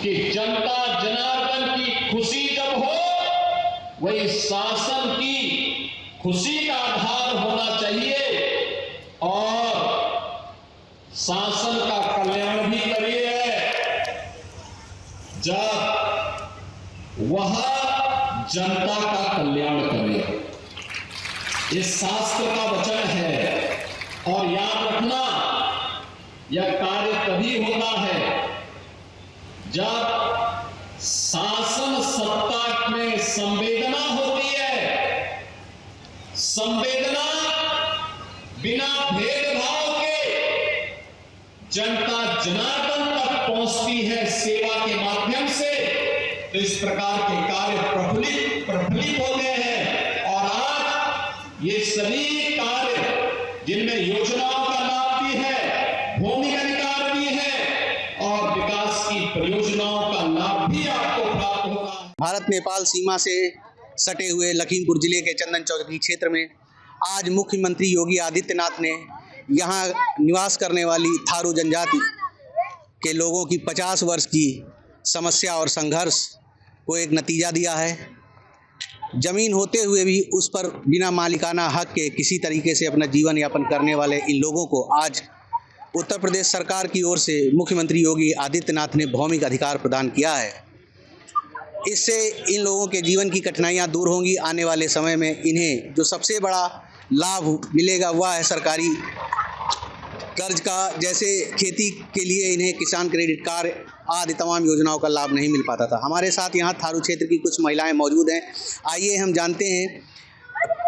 कि जनता जनार्दन की खुशी जब हो वही शासन की खुशी का आधार होना चाहिए और शासन का कल्याण भी करिए जब वह जनता का कल्याण करे। ये शास्त्र का वचन है और याद रखना यह कार्य तभी होता है जब शासन सत्ता में संवेदना होती है। संवेदना बिना भेदभाव के जनता जनार्दन तक पहुंचती है सेवा के माध्यम से। तो इस प्रकार के कार्य प्रफुल्लित हो गए हैं और आज ये सभी कार्य जिनमें योजनाओं का लाभ भी है, भूमि अधिकार भी है और विकास की परियोजनाओं का लाभ भी आपको प्राप्त होगा। भारत नेपाल सीमा से सटे हुए लखीमपुर जिले के चंदन चौकी क्षेत्र में आज मुख्यमंत्री योगी आदित्यनाथ ने यहाँ निवास करने वाली थारू जनजाति के लोगों की 50 वर्ष की समस्या और संघर्ष को एक नतीजा दिया है। जमीन होते हुए भी उस पर बिना मालिकाना हक के किसी तरीके से अपना जीवन यापन करने वाले इन लोगों को आज उत्तर प्रदेश सरकार की ओर से मुख्यमंत्री योगी आदित्यनाथ ने भौमिक अधिकार प्रदान किया है। इससे इन लोगों के जीवन की कठिनाइयां दूर होंगी। आने वाले समय में इन्हें जो सबसे बड़ा लाभ मिलेगा वह है सरकारी कर्ज का। जैसे खेती के लिए इन्हें किसान क्रेडिट कार्ड आदि तमाम योजनाओं का लाभ नहीं मिल पाता था। हमारे साथ यहाँ थारू क्षेत्र की कुछ महिलाएं मौजूद हैं। आइए हम जानते हैं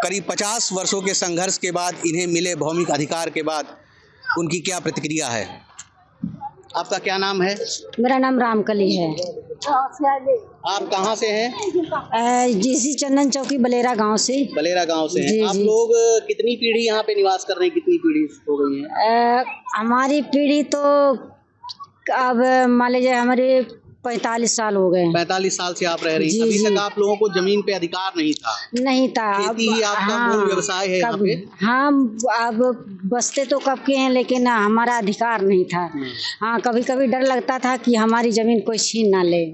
करीब 50 वर्षों के संघर्ष के बाद इन्हें मिले भौमिक अधिकार के बाद उनकी क्या प्रतिक्रिया है। आपका क्या नाम है? मेरा नाम रामकली है। आप कहाँ से हैं? जीसी चंदन चौकी बलेरा गांव से। बलेरा गांव से हैं। आप लोग कितनी पीढ़ी यहाँ पे निवास कर रहे हैं? कितनी पीढ़ी हो गई है? हमारी पीढ़ी तो अब मान लीजिए हमारे 45 साल हो गए। 45 साल से आप रह रही हैं। अभी तक आप लोगों को जमीन पे अधिकार नहीं था? नहीं था। खेती ही आपका मूल व्यवसाय है यहाँ पे? हाँ, अब बसते तो कब के हैं लेकिन हमारा अधिकार नहीं था। हाँ, कभी कभी डर लगता था कि हमारी जमीन कोई छीन ना ले।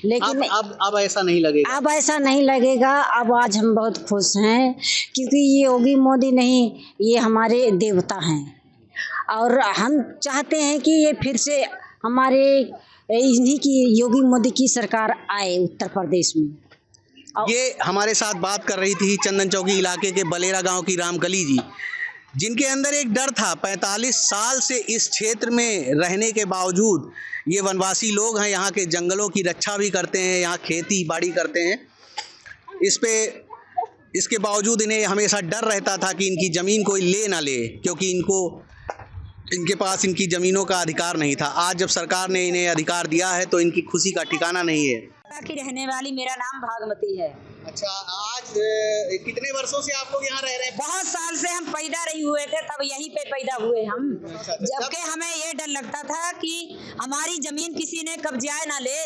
लेकिन अब ऐसा नहीं लगेगा। अब ऐसा नहीं लगेगा। अब आज हम बहुत खुश हैं क्योंकि ये योगी मोदी नहीं, ये हमारे देवता हैं और हम चाहते हैं कि ये फिर से हमारे इन्हीं की योगी मोदी की सरकार आए उत्तर प्रदेश में। ये हमारे साथ बात कर रही थी चंदन चौकी इलाके के बलेरा गांव की रामकली जी, जिनके अंदर एक डर था। 45 साल से इस क्षेत्र में रहने के बावजूद ये वनवासी लोग हैं, यहाँ के जंगलों की रक्षा भी करते हैं, यहाँ खेती बाड़ी करते हैं। इसके बावजूद इन्हें हमेशा डर रहता था कि इनकी ज़मीन कोई ले ना ले, क्योंकि इनके पास इनकी ज़मीनों का अधिकार नहीं था। आज जब सरकार ने इन्हें अधिकार दिया है तो इनकी खुशी का ठिकाना नहीं है। की रहने वाली, मेरा नाम भागमती है। अच्छा, आज कितने वर्षों से आप लोग यहाँ रह रहे हैं? बहुत साल से हम पैदा नहीं हुए थे, तब यहीं पे पैदा हुए हम। जबकि हमें ये डर लगता था कि हमारी जमीन किसी ने कब्जा ना ले,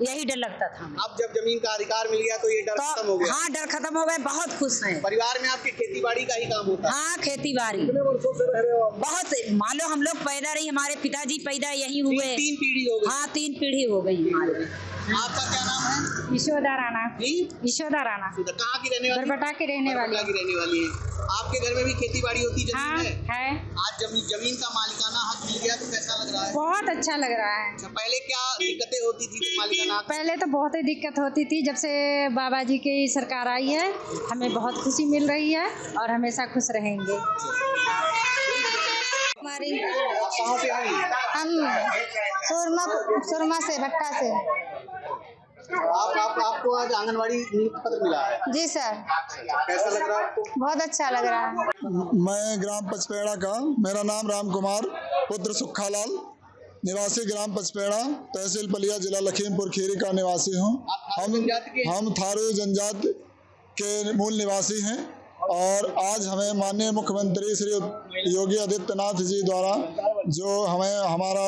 यही डर लगता था। अब जब जमीन का अधिकार मिल गया तो ये डर खत्म हो गया? हाँ, डर खत्म हो गया। बहुत खुश हैं। परिवार में आपके खेती बाड़ी का ही काम होता है? हाँ, खेती बाड़ी। कितने वर्षों से रह रहे हो? बहुत, मान लो हम लोग पैदा रही, हमारे पिताजी पैदा यहीं हुए। 3 पीढ़ी हो गई? हाँ, 3 पीढ़ी हो गई हमारे। आपका क्या नाम है? यशोदा राणा। यशोदा राणा। कहाँ की रहने वाली? बरबटा की रहने वाली है। आपके घर में भी खेती बाड़ी होती हाँ, है। आज जमीन का मालिकाना हक मिल गया तो कैसा लग रहा है? बहुत अच्छा लग रहा है। अच्छा, पहले क्या दिक्कतें होती थी मालिकाना हक? पहले तो बहुत ही दिक्कत होती थी। जब से बाबा जी की सरकार आई है हमें बहुत खुशी मिल रही है और हमेशा खुश रहेंगे। कहाँ से आई? हम सुरमा से, भट्टा से। आपको आज आंगनवाड़ी नियुक्ति पत्र मिला है? जी सर। कैसा लग रहा है आपको? बहुत अच्छा लग रहा है। मैं ग्राम पचपेड़ा का, मेरा नाम राम कुमार पुत्र सुखालाल, निवासी ग्राम पचपेड़ा, तहसील पलिया, जिला लखीमपुर खीरी का निवासी हूँ। हम थारू जनजाति के मूल निवासी हैं और आज हमें माननीय मुख्यमंत्री श्री योगी आदित्यनाथ जी द्वारा जो हमें हमारा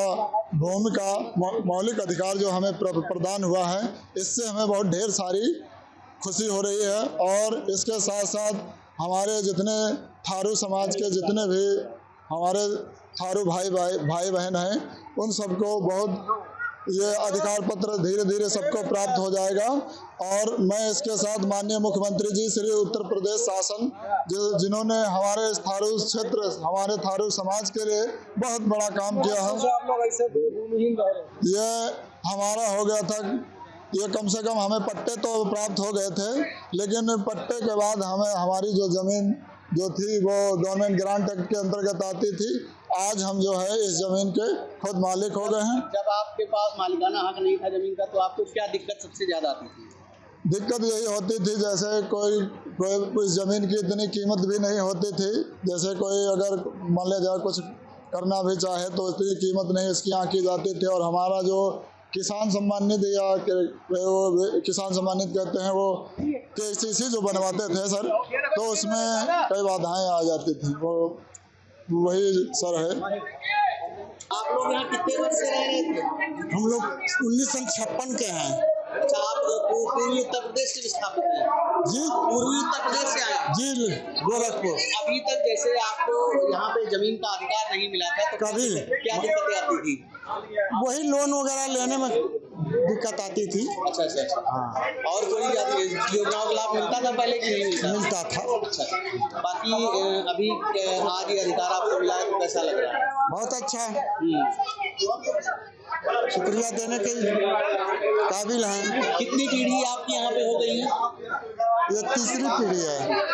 भूमि का मौलिक अधिकार जो हमें प्रदान हुआ है, इससे हमें बहुत ढेर सारी खुशी हो रही है। और इसके साथ साथ हमारे जितने थारू समाज के जितने भी हमारे थारू भाई बहन हैं, उन सबको बहुत ये अधिकार पत्र धीरे धीरे सबको प्राप्त हो जाएगा। और मैं इसके साथ माननीय मुख्यमंत्री जी श्री उत्तर प्रदेश शासन जिन्होंने हमारे थारू क्षेत्र, हमारे थारू समाज के लिए बहुत बड़ा काम किया है। ये हमारा हो गया था, ये कम से कम हमें पट्टे तो प्राप्त हो गए थे, लेकिन पट्टे के बाद हमें हमारी जो ज़मीन जो थी वो गवर्नमेंट ग्रांट एक्ट के अंतर्गत आती थी। आज हम जो है इस जमीन के खुद मालिक हो गए हैं। जब आपके पास मालिकाना हक नहीं था जमीन का, तो आपको क्या दिक्कत सबसे ज्यादा आती थी? दिक्कत यही होती थी, जैसे कोई ज़मीन की इतनी कीमत भी नहीं होती थी। जैसे कोई अगर मान लिया जाए कुछ करना भी चाहे तो इतनी कीमत नहीं इसकी यहाँ की जाती थी। और हमारा जो किसान सम्मान निधि या वो किसान सम्मान निधि कहते हैं, वो KCC जो बनवाते थे सर, तो उसमें कई बाधाएं आ जाती थी। वो वही सर है। आप लोग यहाँ कितने वर्ष से रह रहे थे? हम लोग 1956 के हैं। अच्छा, आप पूर्वी उत्तर प्रदेश से विस्थापित हैं? जी, पूर्वी उत्तर प्रदेश से आए? जी, गोरखपुर। अभी तक जैसे आपको यहाँ पे जमीन का अधिकार नहीं मिला था, तो कभी क्या दिक्कतें आती थी? वही लोन वगैरह लेने में दिक्कत आती थी। अच्छा। हाँ। और कोई योजनाओं का लाभ मिलता था पहले कि नहीं मिलता था। अच्छा। बाकी अभी आज ये अधिकार आपको मिला है, तो कैसा लग रहा है? बहुत अच्छा है, शुक्रिया देने के काबिल हैं। कितनी पीढ़ी आपकी यहाँ पे हो गई है? ये तीसरी पीढ़ी है।